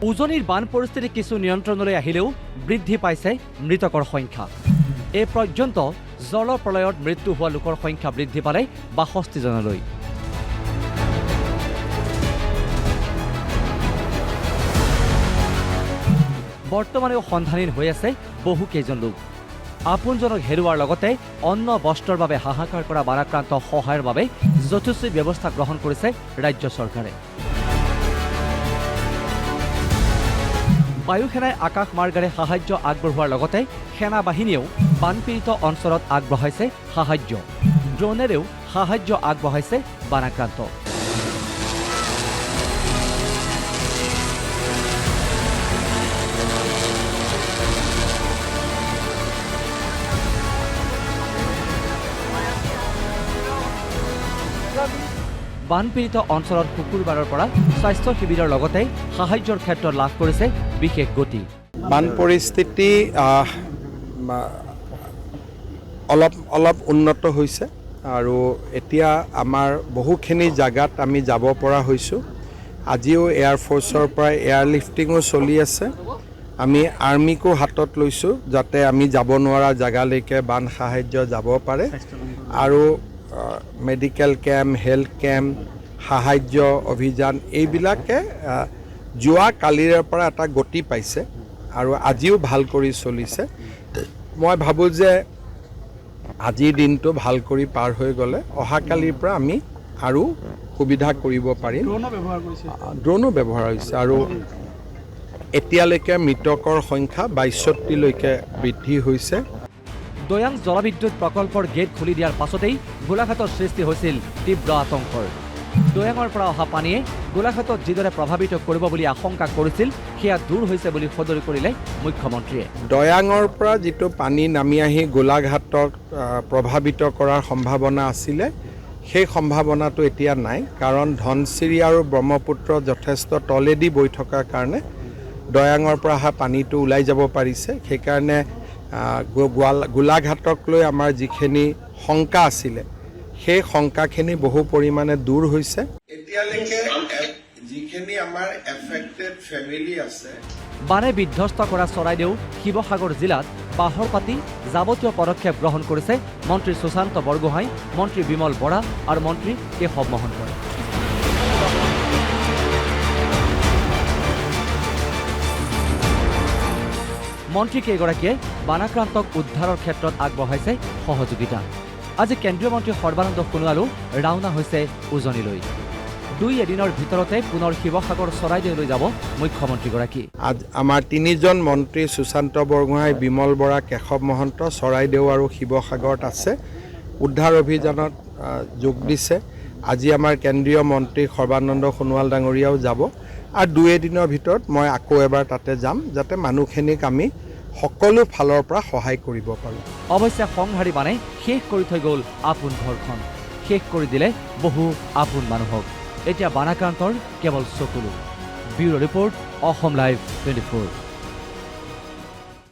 উজনিৰ বান পৰিস্থিতি কিছু নিয়ন্ত্ৰণলৈ আহিলেও বৃদ্ধি পাইছে মৃতকৰ সংখ্যা। এই পৰ্যন্ত জলপ্ৰলয়ত মৃত্যু হোৱা লোকৰ সংখ্যা বৃদ্ধি পালে ৬২ জনলৈ। বৰ্তমানেও সন্ধানহীন হৈ আছে বহু কেইজন লোক। আপোনজনক হেৰুৱাৰ লগতে অন্ন বস্ত্ৰৰ বাবে হাহাকাৰ কৰা বানাক্ৰান্ত সহায়ৰ বাবে যথোচিত ব্যৱস্থা গ্ৰহণ কৰিছে ৰাজ্য চৰকাৰে। বায়ুসেনাই আকাশ মাৰ্গেৰে সাহায্য আগবঢ়োৱাৰ লগতে সেনা বাহিনীয়েও বানপীড়িত অঞ্চলত আগবঢ়াইছে সাহায্য। ড্ৰোনেৰেও সাহায্য আগবঢ়াইছে বানাক্ৰান্ত। বানপীড়িত অঞ্চলত শুকুৰবাৰৰ পৰা স্বাস্থ্য শিবিৰৰ লগতে সাহায্যৰ ক্ষেত্ৰত লাভ কৰিছে বিশেষ গতি। বান পৰিস্থিতি অলপ উন্নত হৈছে আৰু এতিয়া আমাৰ বহুখিনি জাগাত আমি যাব পৰা হৈছোঁ। আজিও এয়াৰফ'ৰ্চৰ পৰা এয়াৰলিফটিঙো চলি আছে। আমি আৰ্মিকো হাতত লৈছোঁ যাতে আমি যাব নোৱাৰা জাগালৈকে বান সাহায্য যাব পাৰে। আৰু মেডিকেল কেম্প, হেল্থ কেম্প, সাহায্য অভিযান এইবিলাকে যোৱা কালিৰে পৰা এটা গতি পাইছে আৰু আজিও ভাল কৰি চলিছে। মই ভাবোঁ যে আজিৰ দিনটো ভাল কৰি পাৰ হৈ গ'লে অহাকালিৰ পৰা আমি আৰু সুবিধা কৰিব পাৰিম। ড্ৰোনো ব্যৱহাৰ হৈছে আৰু এতিয়ালৈকে মৃতকৰ সংখ্যা ৬২লৈকে বৃদ্ধি হৈছে। দৈয়াং জলবিদ্যুৎ প্ৰকল্পৰ গেট খুলি দিয়াৰ পাছতেই গোলাঘাটৰ সৃষ্টি হৈছিল তীব্ৰ আতংকৰ। দৈয়াঙৰ পৰা অহা পানীয়ে গোলাঘাটত যিদৰে প্ৰভাৱিত কৰিব বুলি আশংকা কৰিছিল সেয়া দূৰ হৈছে বুলি সদৰি কৰিলে মুখ্যমন্ত্ৰীয়ে। দৈয়াঙৰ পৰা যিটো পানী নামি আহি গোলাঘাটক প্ৰভাৱিত কৰাৰ সম্ভাৱনা আছিলে সেই সম্ভাৱনাটো এতিয়া নাই, কাৰণ ধনশিৰি আৰু ব্ৰহ্মপুত্ৰ যথেষ্ট তলেদি বৈ থকাৰ কাৰণে দৈয়াঙৰ পৰা অহা পানীটো ওলাই যাব পাৰিছে। সেইকাৰণে গোলাঘাটক লৈ আমাৰ যিখিনি শংকা আছিলে সেই শংকাখিনি বহু পৰিমাণে দূৰ হৈছে। এতিয়ালৈকে যিখিনি আমাৰ এফেক্টেড ফেমিলি আছে বানে বিধ্বস্ত কৰা চৰাইদেউ শিৱসাগৰ জিলাত বাহৰ পাতি যাৱতীয় পদক্ষেপ গ্ৰহণ কৰিছে মন্ত্ৰী সুশান্ত বৰগোহাঁই, মন্ত্ৰী বিমল বৰা আৰু মন্ত্ৰী কেশৱ মহন্তই। মন্ত্ৰীকেইগৰাকীয়ে বানাক্ৰান্তক উদ্ধাৰৰ ক্ষেত্ৰত আগবঢ়াইছে সহযোগিতা। আজি কেন্দ্ৰীয় মন্ত্ৰী সৰ্বানন্দ সোণোৱালো ৰাওনা হৈছে উজনিলৈ। 2 এদিনৰ ভিতৰতে পুনৰ শিৱসাগৰ চৰাইদেউলৈ যাব মুখ্যমন্ত্ৰীগৰাকী। আমাৰ 3জন মন্ত্ৰী সুশান্ত বৰগোহাঁই, বিমল বৰা, কেশৱ মহন্ত চৰাইদেউ আৰু শিৱসাগৰত আছে, উদ্ধাৰ অভিযানত যোগ দিছে। আজি আমাৰ কেন্দ্ৰীয় মন্ত্ৰী সৰ্বানন্দ সোণোৱাল ডাঙৰীয়াও যাব আৰু 2 এদিনৰ ভিতৰত মই আকৌ এবাৰ তাতে যাম যাতে মানুহখিনিক আমি সকলো ফালৰ পৰা সহায় কৰিব পাৰোঁ। অৱশ্যে সংহাৰী বানে শেষ কৰি থৈ গ'ল আপোন ঘৰখন, শেষ কৰি দিলে বহু আপোন মানুহক। এতিয়া বানাক্ৰান্তৰ কেৱল চকুলো। Bureau report, Assam live 24।